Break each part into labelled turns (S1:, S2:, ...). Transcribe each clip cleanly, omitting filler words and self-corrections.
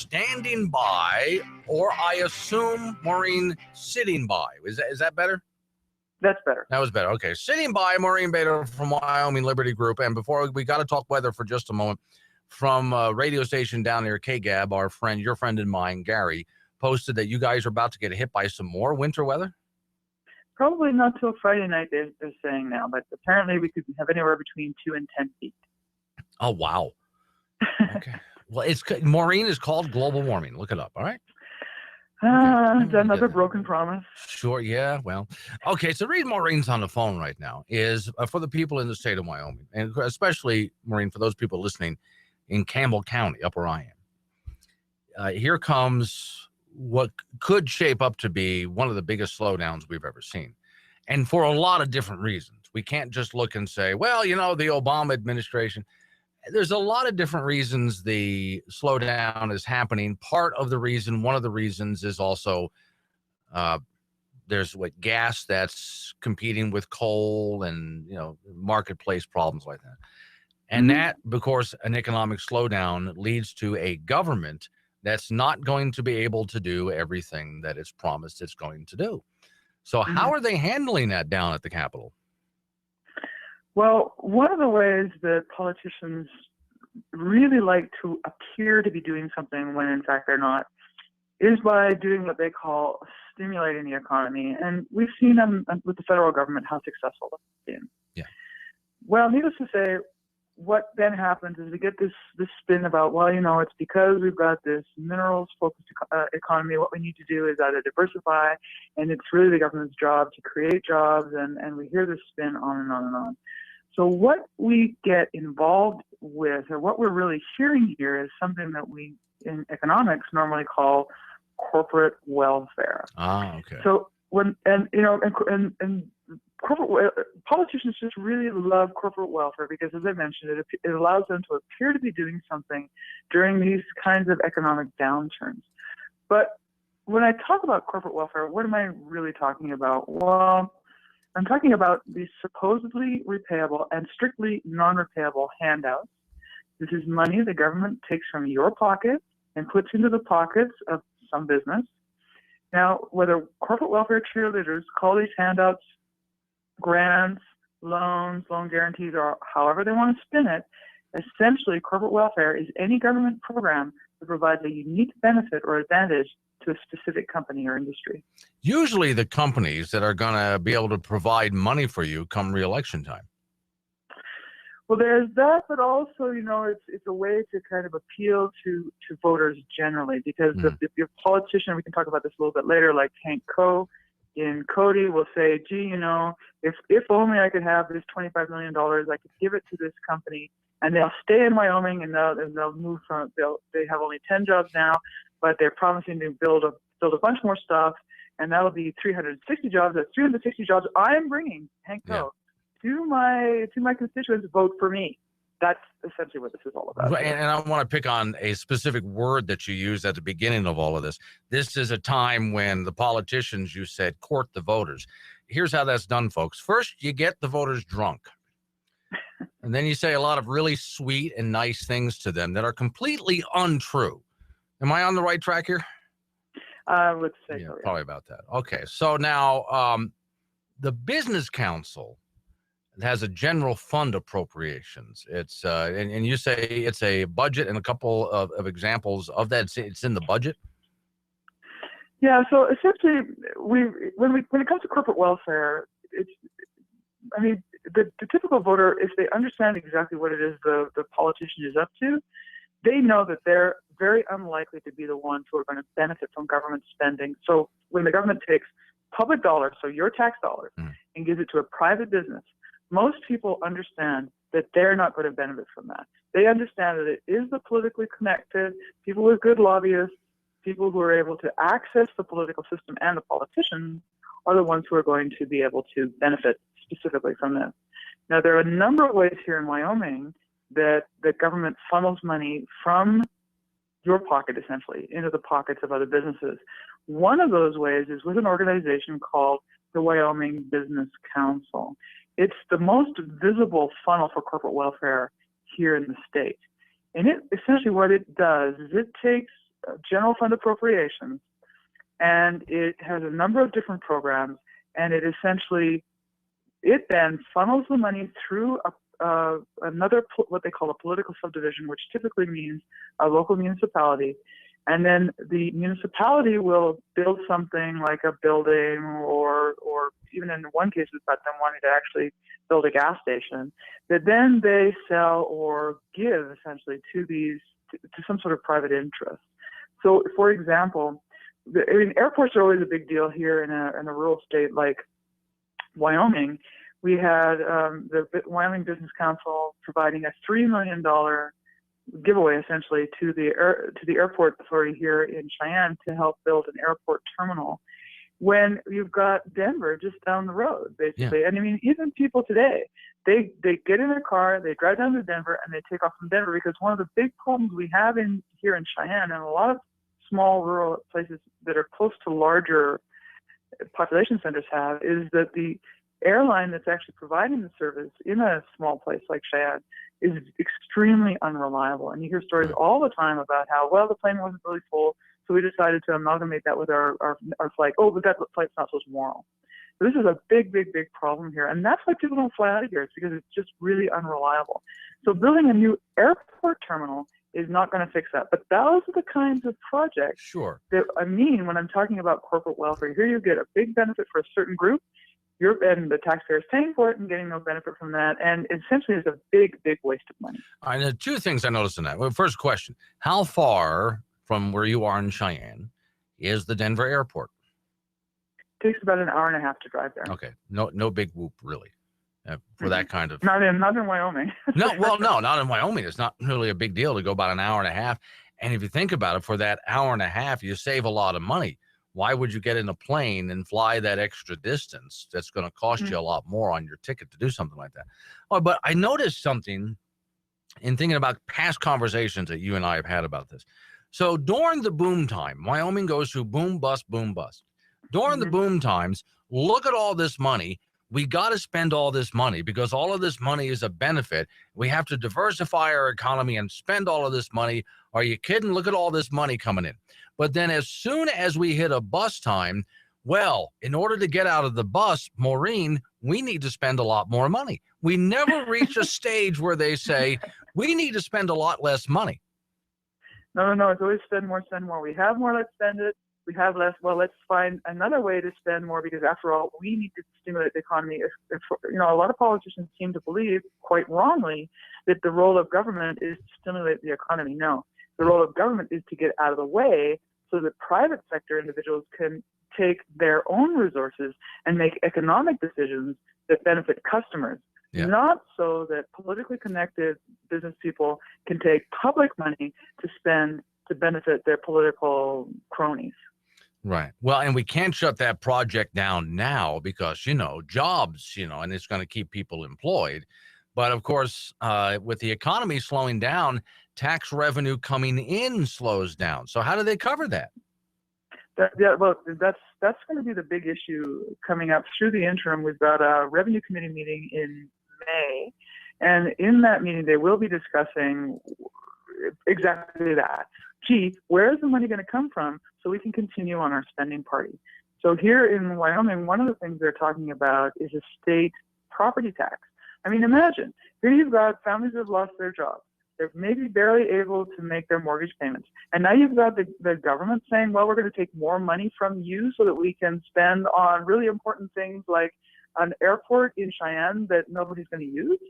S1: standing by, or I assume, Maureen, sitting by. Is that better?
S2: That's better.
S1: That was better. Okay. Sitting by, Maureen Bader from Wyoming Liberty Group. And before we got to talk weather for just a moment, from a radio station down near KGAB, your friend and mine, Gary, posted that you guys are about to get hit by some more winter weather?
S2: Probably not till Friday night, they're saying now, but apparently we could have anywhere between 2 and 10 feet.
S1: Oh, wow. Okay. Well, Maureen is called global warming. Look it up, all right?
S2: Okay. Another broken promise.
S1: Sure, yeah, well. Okay, so the reason Maureen's on the phone right now is for the people in the state of Wyoming, and especially, Maureen, for those people listening in Campbell County, up where I am. Here comes what could shape up to be one of the biggest slowdowns we've ever seen. And for a lot of different reasons. We can't just look and say, well, the Obama administration. There's a lot of different reasons the slowdown is happening. One of the reasons is also there's gas that's competing with coal and, marketplace problems like that. And that, of course, an economic slowdown leads to a government that's not going to be able to do everything that it's promised it's going to do. So how are they handling that down at the Capitol?
S2: Well, one of the ways that politicians really like to appear to be doing something when in fact they're not is by doing what they call stimulating the economy. And we've seen them with the federal government how successful it's been.
S1: Yeah.
S2: Well, needless to say, what then happens is we get this spin about, it's because we've got this minerals-focused economy. What we need to do is either diversify, and it's really the government's job to create jobs, and we hear this spin on and on and on. So what we get involved with, or what we're really hearing here, is something that we in economics normally call corporate welfare.
S1: Ah, okay.
S2: So corporate politicians just really love corporate welfare because, as I mentioned, it allows them to appear to be doing something during these kinds of economic downturns. But when I talk about corporate welfare, what am I really talking about? Well, I'm talking about these supposedly repayable and strictly non-repayable handouts. This is money the government takes from your pocket and puts into the pockets of some business. Now, whether corporate welfare cheerleaders call these handouts grants, loans, loan guarantees, or however they want to spin it, essentially corporate welfare is any government program that provides a unique benefit or advantage to a specific company or industry.
S1: Usually the companies that are going to be able to provide money for you come re-election time.
S2: Well, there's that, but also, it's a way to kind of appeal to voters generally, because your politician, we can talk about this a little bit later, like Hank Coe in Cody will say, gee, if only I could have this $25 million, I could give it to this company, and they'll stay in Wyoming, and they'll move from, they have only 10 jobs now, but they're promising to build a bunch more stuff, and that'll be 360 jobs. That's 360 jobs I'm bringing, Hank Coe, to my constituents. Vote for me. That's essentially what this is all about.
S1: And I want to pick on a specific word that you used at the beginning of all of this. This is a time when the politicians, you said, court the voters. Here's how that's done, folks. First, you get the voters drunk. And then you say a lot of really sweet and nice things to them that are completely untrue. Am I on the right track here?
S2: I would say so, yeah.
S1: Probably about that. Okay. So now the Business Council has a general fund appropriations. It's and you say it's a budget, and a couple of examples of that. It's in the budget.
S2: Yeah. So essentially, when it comes to corporate welfare, the typical voter, if they understand exactly what it is the politician is up to, they know that they're very unlikely to be the ones who are going to benefit from government spending. So when the government takes public dollars, so your tax dollars, and gives it to a private business, most people understand that they're not going to benefit from that. They understand that it is the politically connected, people with good lobbyists, people who are able to access the political system and the politicians are the ones who are going to be able to benefit specifically from this. Now, there are a number of ways here in Wyoming that the government funnels money from your pocket, essentially, into the pockets of other businesses. One of those ways is with an organization called the Wyoming Business Council. It's the most visible funnel for corporate welfare here in the state. And it essentially what it does is it takes general fund appropriations, and it has a number of different programs, and it then funnels the money through what they call a political subdivision, which typically means a local municipality. And then the municipality will build something like a building, or even in one case, we've got them wanting to actually build a gas station that then they sell or give essentially to some sort of private interest. So, for example, airports are always a big deal here in a rural state like Wyoming. We had the Wyoming Business Council providing a $3 million giveaway essentially to the airport authority here in Cheyenne to help build an airport terminal, when you've got Denver just down the road, basically. Yeah. And I mean, even people today, they get in their car, they drive down to Denver, and they take off from Denver, because one of the big problems we have here in Cheyenne and a lot of small rural places that are close to larger population centers is that the airline that's actually providing the service in a small place like Cheyenne is extremely unreliable. And you hear stories all the time about how, well, the plane wasn't really full, so we decided to amalgamate that with our flight. Oh, but that flight's not so small. So this is a big, big, big problem here. And that's why people don't fly out of here. It's because it's just really unreliable. So building a new airport terminal is not going to fix that. But those are the kinds of projects that I mean when I'm talking about corporate welfare. Here you get a big benefit for a certain group, and the taxpayers paying for it and getting no benefit from that. And essentially it's a big, big waste of money.
S1: All right, there are two things I noticed in that. Well, first question, how far from where you are in Cheyenne is the Denver airport?
S2: It takes about an hour and a half to drive there.
S1: Okay. No big whoop, really, for that kind of.
S2: Not in Wyoming.
S1: No, not in Wyoming. It's not really a big deal to go about an hour and a half. And if you think about it, for that hour and a half, you save a lot of money. Why would you get in a plane and fly that extra distance? That's going to cost you a lot more on your ticket to do something like that. Oh, but I noticed something in thinking about past conversations that you and I have had about this. So during the boom time, Wyoming goes through boom, bust, boom, bust. During the boom times, look at all this money. We got to spend all this money because all of this money is a benefit. We have to diversify our economy and spend all of this money. Are you kidding? Look at all this money coming in. But then as soon as we hit a bust time, well, in order to get out of the bust, Maureen, we need to spend a lot more money. We never reach a stage where they say, we need to spend a lot less money.
S2: No. It's always spend more, spend more. We have more, let's spend it. We have less, well, let's find another way to spend more, because after all, we need to stimulate the economy. A lot of politicians seem to believe, quite wrongly, that the role of government is to stimulate the economy. No, the role of government is to get out of the way so that private sector individuals can take their own resources and make economic decisions that benefit customers. Yeah. Not so that politically connected business people can take public money to spend to benefit their political cronies.
S1: Right. Well, and we can't shut that project down now because, jobs, and it's going to keep people employed. But of course, with the economy slowing down, tax revenue coming in slows down. So how do they cover that?
S2: That's going to be the big issue coming up. Through the interim, we've got a revenue committee meeting in May. And in that meeting, they will be discussing exactly that. Gee, where is the money going to come from so we can continue on our spending party? So here in Wyoming, one of the things they're talking about is a state property tax. I mean, imagine, here you've got families that have lost their jobs. They're maybe barely able to make their mortgage payments. And now you've got the government saying, well, we're going to take more money from you so that we can spend on really important things like an airport in Cheyenne that nobody's going to use.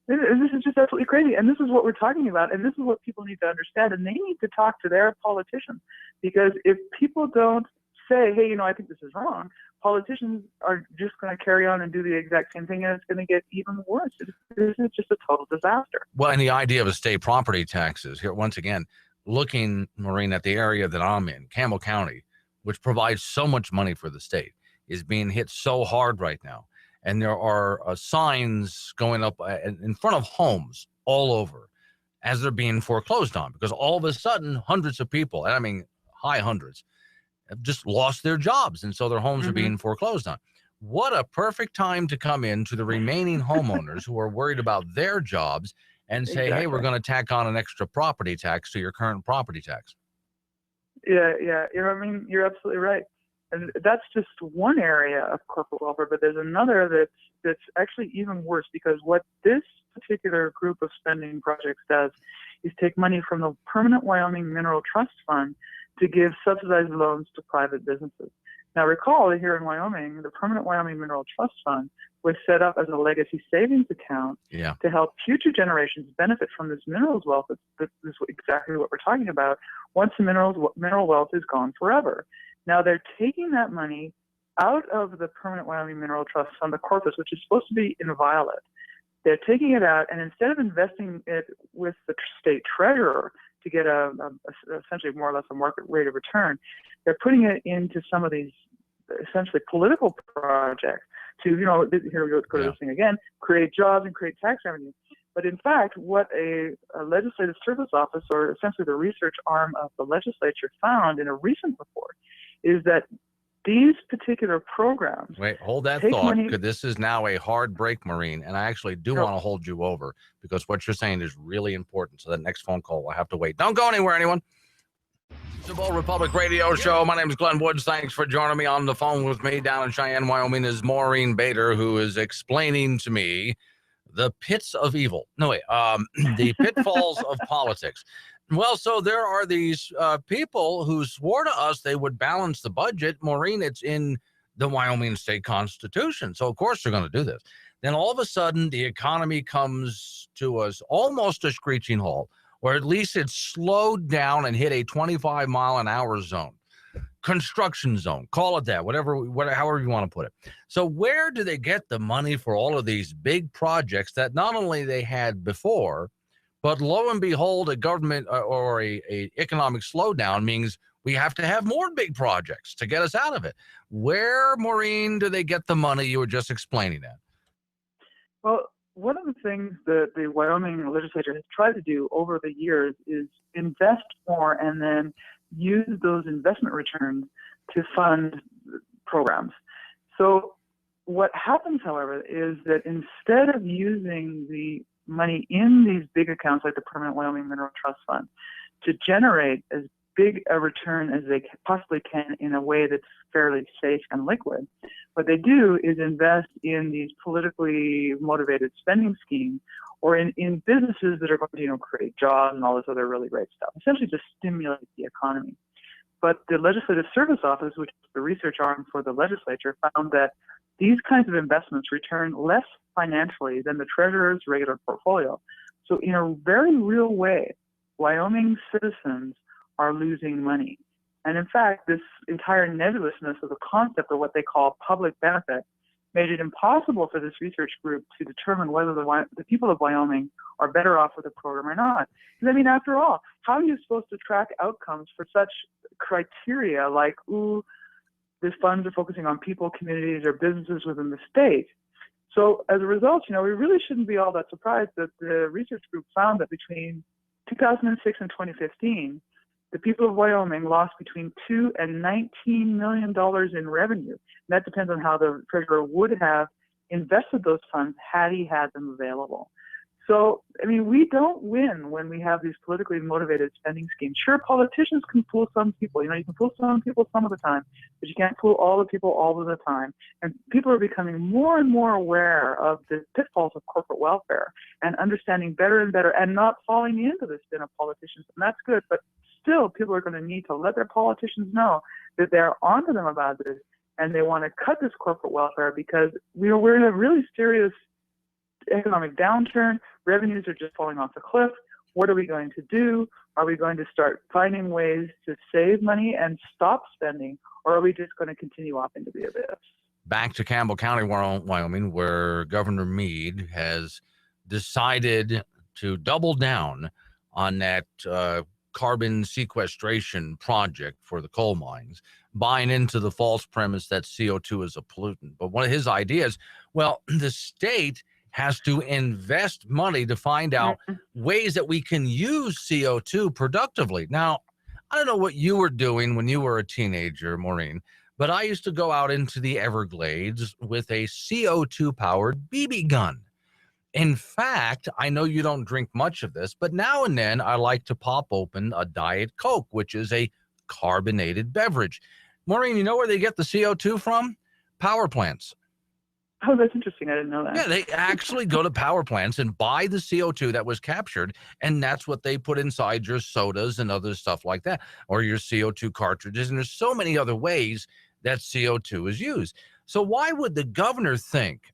S2: This is just absolutely crazy. And this is what we're talking about. And this is what people need to understand. And they need to talk to their politicians, because if people don't say, hey, I think this is wrong, politicians are just going to carry on and do the exact same thing, and it's going to get even worse. This is just a total disaster.
S1: Well, and the idea of a state property taxes here, once again, looking, Maureen, at the area that I'm in, Campbell County, which provides so much money for the state, is being hit so hard right now. And there are signs going up in front of homes all over as they're being foreclosed on, because all of a sudden, hundreds of people, and I mean high hundreds, have just lost their jobs. And so their homes are being foreclosed on. What a perfect time to come in to the remaining homeowners who are worried about their jobs and say, hey, we're going to tack on an extra property tax to your current property tax.
S2: Yeah, yeah. I mean, you're absolutely right. And that's just one area of corporate welfare, but there's another that's actually even worse, because what this particular group of spending projects does is take money from the Permanent Wyoming Mineral Trust Fund to give subsidized loans to private businesses. Now, recall that here in Wyoming, the Permanent Wyoming Mineral Trust Fund was set up as a legacy savings account to help future generations benefit from this minerals wealth. This is exactly what we're talking about. Once the mineral wealth is gone forever. Now they're taking that money out of the Permanent Wyoming Mineral Trust Fund, the corpus, which is supposed to be inviolate. They're taking it out, and instead of investing it with the state treasurer to get essentially more or less a market rate of return, they're putting it into some of these essentially political projects to, here we go to this thing again, create jobs and create tax revenue. But in fact, what a legislative service office, or essentially the research arm of the legislature, found in a recent report is that these particular programs.
S1: Wait, hold that thought, because this is now a hard break, Maureen, and I actually do want to hold you over, because what you're saying is really important. So that next phone call will have to wait. Don't go anywhere, anyone. Super Bowl Republic Radio Show. My name is Glenn Woods. Thanks for joining me. On the phone with me down in Cheyenne, Wyoming, is Maureen Bader, who is explaining to me the pits of evil. No, wait, the pitfalls of politics. Well, so there are these people who swore to us they would balance the budget. Maureen, it's in the Wyoming state constitution. So, of course, they're going to do this. Then all of a sudden, the economy comes to us almost a screeching halt, or at least it's slowed down and hit a 25-mile-an-hour zone. Construction zone, call it that, however you want to put it. So where do they get the money for all of these big projects that not only they had before, but lo and behold, a government or a economic slowdown means we have to have more big projects to get us out of it. Where, Maureen, do they get the money? You were just explaining that.
S2: Well, one of the things that the Wyoming legislature has tried to do over the years is invest more and then use those investment returns to fund programs. So what happens, however, is that instead of using the money in these big accounts like the Permanent Wyoming Mineral Trust Fund to generate as big a return as they possibly can in a way that's fairly safe and liquid, what they do is invest in these politically motivated spending schemes, or in businesses that are going to create jobs and all this other really great stuff, essentially to stimulate the economy. But the Legislative Service Office, which is the research arm for the legislature, found that these kinds of investments return less financially than the treasurer's regular portfolio. So in a very real way, Wyoming citizens are losing money. And in fact, this entire nebulousness of the concept of what they call public benefit made it impossible for this research group to determine whether the people of Wyoming are better off with the program or not. Because, I mean, after all, how are you supposed to track outcomes for such criteria like, the funds are focusing on people, communities, or businesses within the state? So as a result, we really shouldn't be all that surprised that the research group found that between 2006 and 2015, the people of Wyoming lost between $2 and $19 million in revenue. And that depends on how the treasurer would have invested those funds had he had them available. So, I mean, we don't win when we have these politically motivated spending schemes. Sure, politicians can fool some people. You can fool some people some of the time, but you can't fool all the people all of the time. And people are becoming more and more aware of the pitfalls of corporate welfare and understanding better and better and not falling into the spin of politicians. And that's good, but still, people are going to need to let their politicians know that they're onto them about this and they want to cut this corporate welfare because we're in a really serious economic downturn. Revenues are just falling off the cliff. What are we going to do? Are we going to start finding ways to save money and stop spending, or are we just going to continue off into the abyss?
S1: Back to Campbell County, Wyoming, where Governor Mead has decided to double down on that carbon sequestration project for the coal mines, buying into the false premise that CO2 is a pollutant. But one of his ideas, well, the state has to invest money to find out ways that we can use CO2 productively. Now, I don't know what you were doing when you were a teenager, Maureen, but I used to go out into the Everglades with a CO2-powered BB gun. In fact, I know you don't drink much of this, but now and then I like to pop open a Diet Coke, which is a carbonated beverage. Maureen, you know where they get the CO2 from? Power plants.
S2: Oh, that's interesting. I didn't know that.
S1: Yeah, they actually go to power plants and buy the CO2 that was captured, and that's what they put inside your sodas and other stuff like that, or your CO2 cartridges. And there's so many other ways that CO2 is used. So why would the governor think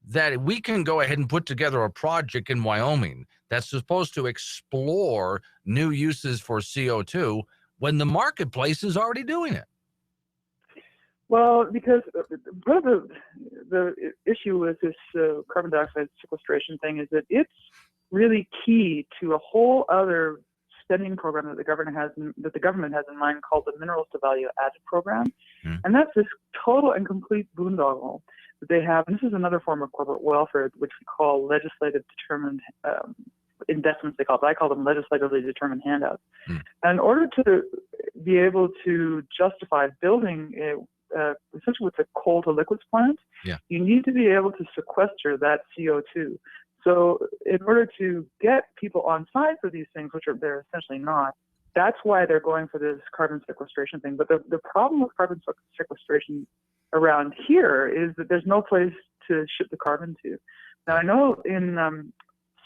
S1: that we can go ahead and put together a project in Wyoming that's supposed to explore new uses for CO2 when the marketplace is already doing it?
S2: Well, because part of the issue with this carbon dioxide sequestration thing is that it's really key to a whole other spending program that the government has in mind called the Minerals to Value Added program, and that's this total and complete boondoggle that they have. And this is another form of corporate welfare, which we call legislative determined investments. They call it. I call them legislatively determined handouts. And in order to be able to justify building essentially with the coal to liquids plant, you need to be able to sequester that CO2. So in order to get people on side for these things, which they're essentially not, that's why they're going for this carbon sequestration thing. But the problem with carbon sequestration around here is that there's no place to ship the carbon to. Now, I know in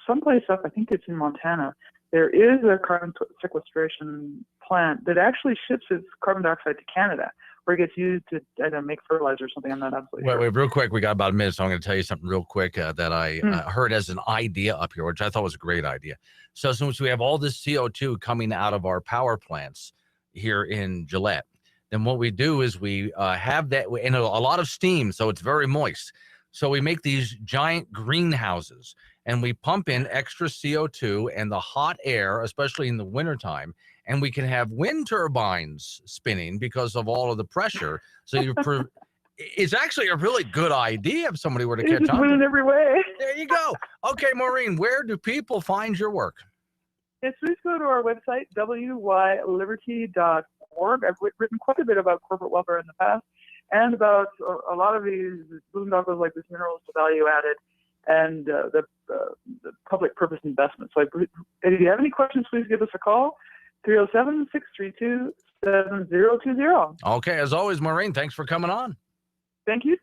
S2: someplace up, I think it's in Montana, there is a carbon sequestration plant that actually ships its carbon dioxide to Canada, where it gets used to make fertilizer or something. I'm not absolutely sure.
S1: Wait, real quick. We got about a minute, so I'm going to tell you something real quick that I heard as an idea up here, which I thought was a great idea. So since we have all this CO2 coming out of our power plants here in Gillette, then what we do is we have that in a lot of steam, so it's very moist. So we make these giant greenhouses, and we pump in extra CO2 and the hot air, especially in the wintertime, and we can have wind turbines spinning because of all of the pressure. So it's actually a really good idea if somebody were to catch on.
S2: Win in every way.
S1: There you go. Okay, Maureen, where do people find your work?
S2: Yes, please go to our website, wyliberty.org. I've written quite a bit about corporate welfare in the past and about a lot of these boondoggles like this Minerals to Value Added and the public purpose investment. So if you have any questions, please give us a call, 307-632-7020.
S1: Okay, as always, Maureen, thanks for coming on.
S2: Thank you.